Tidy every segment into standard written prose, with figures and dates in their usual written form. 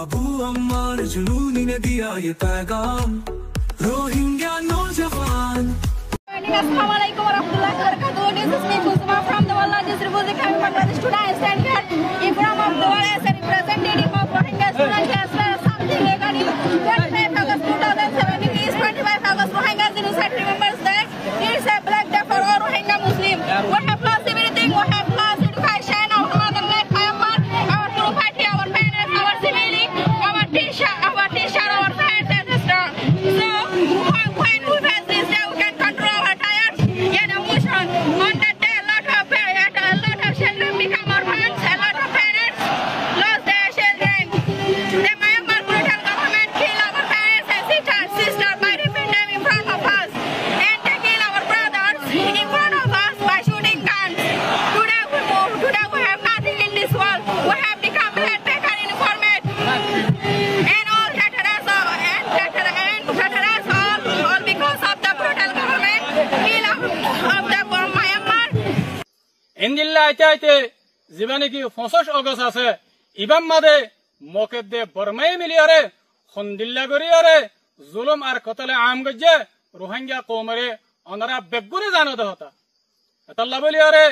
अबू अम्मार जुनूनी ने दिया ये पैगाम रोहिंग्या नौजवान। Assalamualaikum warahmatullahi wabarakatuh. This is me Kusuma from the Bangladesh Republic of Bangladesh. Today I stand here in front of the world as a representative of Rohingya students as well as something regarding 25 August 2017. Is 25 August Rohingya genocide remembers that it's a black day for all Rohingya Muslims. We have lost everything. We have lost education, our motherland, Myanmar, our property, our parents, our civilian, our teacher, our parents, ancestors. So when we face this day, we can control our tired and emotion. On that day, a lot of children become orphans. A lot of parents lost their children. The Myanmar brutal government kill our parents and sisters by raping them in front of us, and they kill our brothers in front of us by shooting guns. Today we have nothing in this world. We have become backpacker informant, and all that has all because of the brutal government kill of the Myanmar. Indilla aite জীবনে কি 25 August আছে ইবাম মাদে মকেদে বর্মাই মিলিয়ারে খন্দিল্লা গরিয়ারে জুলুম আর কতলে আম গজে রোহিঙ্গা কওমরে অনরা বেগুনে জানো দহতা আল্লাহ বলিয়ারে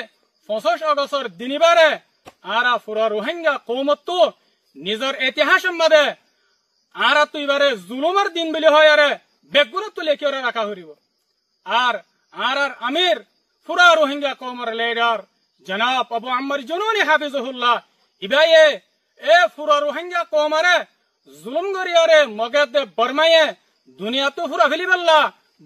25 অগস্টর দিনিবারে আরা পুরা রোহিঙ্গা কওমতু নিজর ইতিহাস মাদে আরা তুইবারে জুলুমের দিন বলি হয় আরে বেগুনে তো লেখিরে রাখা হরিব আর আমির পুরা রোহিঙ্গা কওমর লিডার जनाब अबू अम्मार जुनूनी हाफिजुहुल्लाह इबाये ए पुरा रोहिंग्या कौमरे जुल्म गरियारे मगदे बर्माये दुनिया तो पुरा फिली बल्ला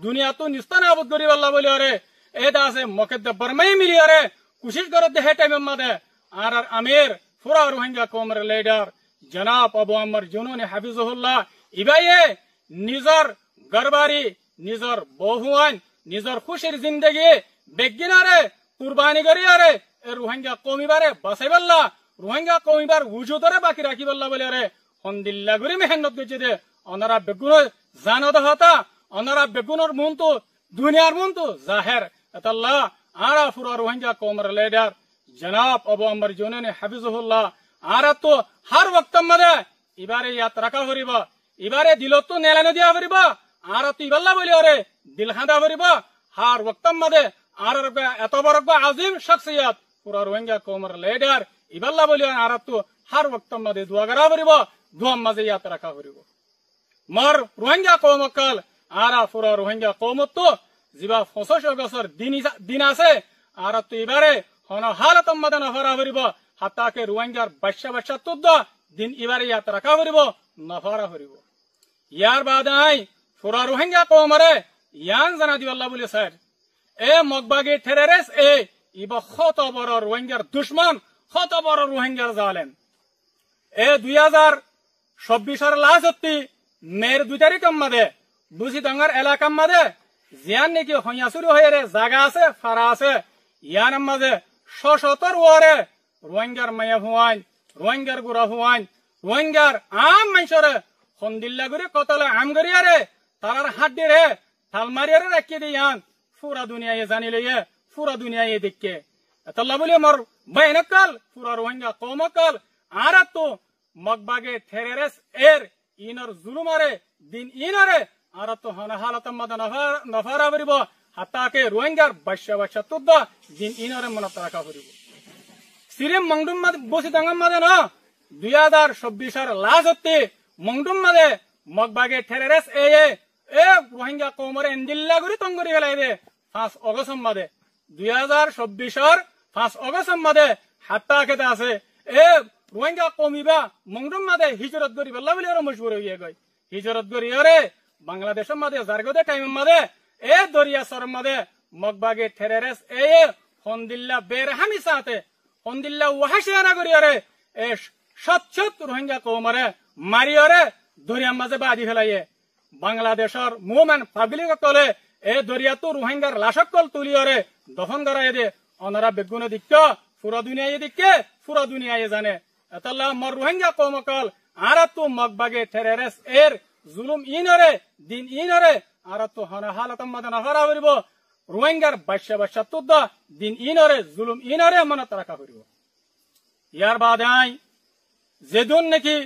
दुनिया तो निस्तानाबुद गरी बल्ला बोलियारे ए दासे मगदे बर्माये मिलियारे कोशिश करते है टाइम मदे आर अमीर पुरा रोहिंग्या कौमर लीडर जनाब अबू अम्मार जुनूनी हाफिजुहुल्लाह इबाये निजर गरबारी निजर बहुआन निजर खुशिर जिंदगी बेगिनारे कुर्बानी गरियारे रोहिंग्या कौमिबारे बसाइबल्ला रोहिंग्या कौमिबार वुजुदरे बाकी राखिबल्ला बोलियारे हन्दिल्ला गुरी मेहनत गजे दे अनरा बेगुन जानो दहता अनरा बेगुनर मुंतु दुनियार मुंतु जाहिर अतल्ला आरा पुरा रोहिंग्या कौमर लीडर जनाब अबू अम्मार जुनूनी हाफिजुहुल्लाह आरा तो हर वक्त मदे इबारे यात रखा हरिबा इबारे दिलो तो नेलानो दिया हरिबा आरा तो इबल्ला बोलियारे दिल खांदा हरिबा हर वक्त मदे आरब एत बड़ आजिम शख्सियत पूरा रोहिंग्या कौमर लीडर इबल्ला बोलियो आरब तो हर वक्त मदे दुआ करा हरिब दुआ मजे यात रखा हरिब मर रोहिंग्या कौम कल आरा पूरा रोहिंग्या कौम तो जिबा 25 अगस्टर दिन आसे आरब तो इबारे हन हालत मदे नफरा हरिब हाता के रोहिंग्यार बच्चा तो दिन इबारे यात रखा हरिब नफरा हरिब यार बाद आई पूरा रोहिंग्या कौमरे यान जना दिवल्ला बोले सर ए मगबागे टेररिस्ट ए इबा खत बड़ रोहिंग्यार दुश्मन खत बड़ रोहिंग्यार जालेम ए 2024 लास्टती मेर 2 तारिख मदे बुसी दंगार एलाका मदे जियान नेकी हइया शुरू हये रे जागा আছে ফারা আছে ইয়ান মদে শশতর ওরে रोहिंग्यार माया हुआन रोहिंग्यार गुरा हुआन रोहिंग्यार आम मानसरे खन्दिल्ला गुरे कतले आम गरियारे तारार हाड्डी रे थालमारियारे राखि दियान पूरा दुनिया ये जानी ले पूरा दुनिया ये देख के अल्लाह बोले मर बहनकल पूरा रोहिंग्या कौमकल आरा तो मगबागे टेररिस्ट एर इनर जुलुमारे दिन इनरे आरा तो हन हालत मद नफारा बरिब हाता के रोहिंग्यार बच्चा तो दिन इनरे मन रखा बरिब सिरिम मंगडुम मद बसि दांगम मदे न 2024 लास्टते मंगडुम मदे मगबागे टेररिस्ट ए रोहिंग्या कौमरे इंदिल्ला गुरी तंगरी हेलाई दे 5 अगस्त मदे 2024 5 अगस्त मदे हाता केते आसे ए रोहिंग्या कौमिबा मंगडुम मदे हिजरत गरी बल्ला बलियार मजबूर होइए गय हिजरत गरी अरे बांग्लादेश मदे जारगदे टाइम मदे ए दरिया सर मदे मगबागे टेररिस्ट ए हन्दिल्ला बेरहमी साथे हन्दिल्ला वहाशियाना गरी अरे ए सचत रोहिंग्या कौमरे मारी अरे दरिया मजे बादी फेलाइए बांग्लादेशर मुवमेंट पाब्लिक कले ए दरिया तो रोहिंग्यार लाशकल तुलियरे दफन कराए दे अनरा बेगुने दिक्के पूरा दुनिया ये जाने अतल्ला मर रोहिंग्या कौमकल आरा तो मगबागे टेररिस्ट एर जुलुम इनरे दिन इनरे आरा तो हन हालत मदन हरा हरिब रोहिंग्यार बच्चा तो दिन इनरे जुलुम इनरे मन रखा हरिब यार बाद आई जेदुन नेकी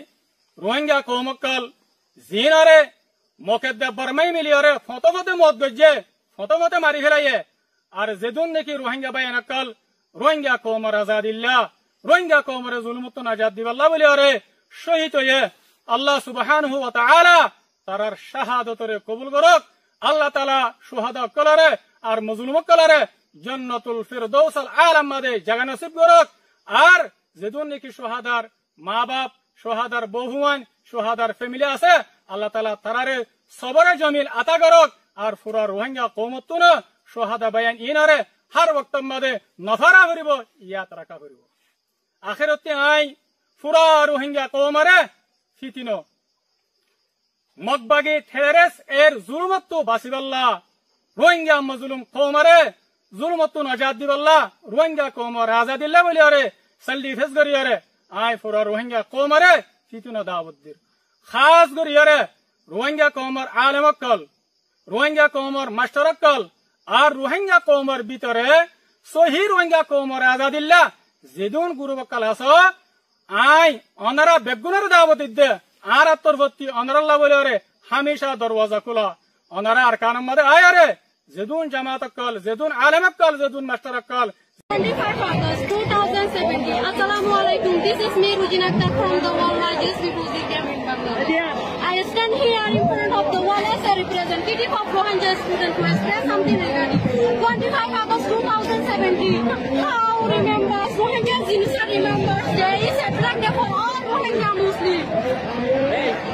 রোহিঙ্গা কৌমকাল জিনারে মকেদ্দে বর্মাই মিলিয়রে ফতমতে মত গজ্জে ফতমতে মারি ফেলাইয়ে আর যেদুন নাকি রোহিঙ্গা বাইনাকাল রোহিঙ্গা কৌমর আজাদিল্লা রোহিঙ্গা কৌমরে জুলমুত আজাদ দিবাল্লাহ বলিয়রে শহীদ হয়ে আল্লাহ সুবহানাহু ওয়া তাআলা তারার শাহাদতরে কবুল করক। আল্লাহ তাআলা শুহাদা কলারে আর মজলুম কলারে জান্নাতুল ফিরদৌস আল আলা মাদে জায়গা নসিব করক। আর যেদুন নাকি শাহাদার মা বাপ শাহাদার বহুয়ান শাহাদার ফ্যামিলি আছে আল্লাহ তাআলা তারারে সবরে জমিল আতা করক। আর পুরা রোহিঙ্গা কৌমতুন শাহাদা বায়ান ইনারে হার ওয়াক্ত মাদে নফারা করিব ইয়াত রাখা করিব। আখিরতে আই পুরা রোহিঙ্গা কৌমারে ফিতিনো মগবাগি থেরেস এর জুলমত্তু বাসিবাল্লাহ রোহিঙ্গা মজলুম কৌমারে জুলমত্তু আজাদ দিবাল্লাহ রোহিঙ্গা কৌমর আজাদিল্লাহ বলি আরে সাল্লি ফেস করি আরে আই পুরা রোহিঙ্গা কৌমারে ফিতিনো দাওয়াত খাস করি আরে রোহিঙ্গা কৌমর আলেমকল রোহিঙ্গা কৌমর মাস্টারকল আর রোহিঙ্গা কৌমর ভিতরে সহি রোহিঙ্গা কৌমর আজাদিল্লাহ যেদুন গুরুবকাল আস আই অনারা বেগুনের দাওয়াত দে আর আত্মর্বর্তী অনারাল্লাহ বলে আরে হামেশা দরওয়াজা খোলা অনারা আর কানম মাদে আয় আরে যেদুন জামাতকল যেদুন আলেমকল যেদুন মাস্টারকল 25 August 2017. Assalamu alaikum. This is me, Rujina Akhtar, from the world largest refugee camp in Bangladesh. I stand here in front of the wall as a representative of Rohingya students to express something regarding 25 August 2017. How remembers Rohingya Genocide remembers there is a drug day for all Rohingya Muslims.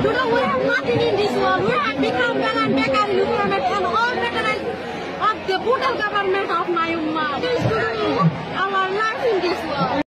Today we have nothing in this world. We have become well and beggars implement and all veterans of the brutal government of my ummah. This to do our life in this world.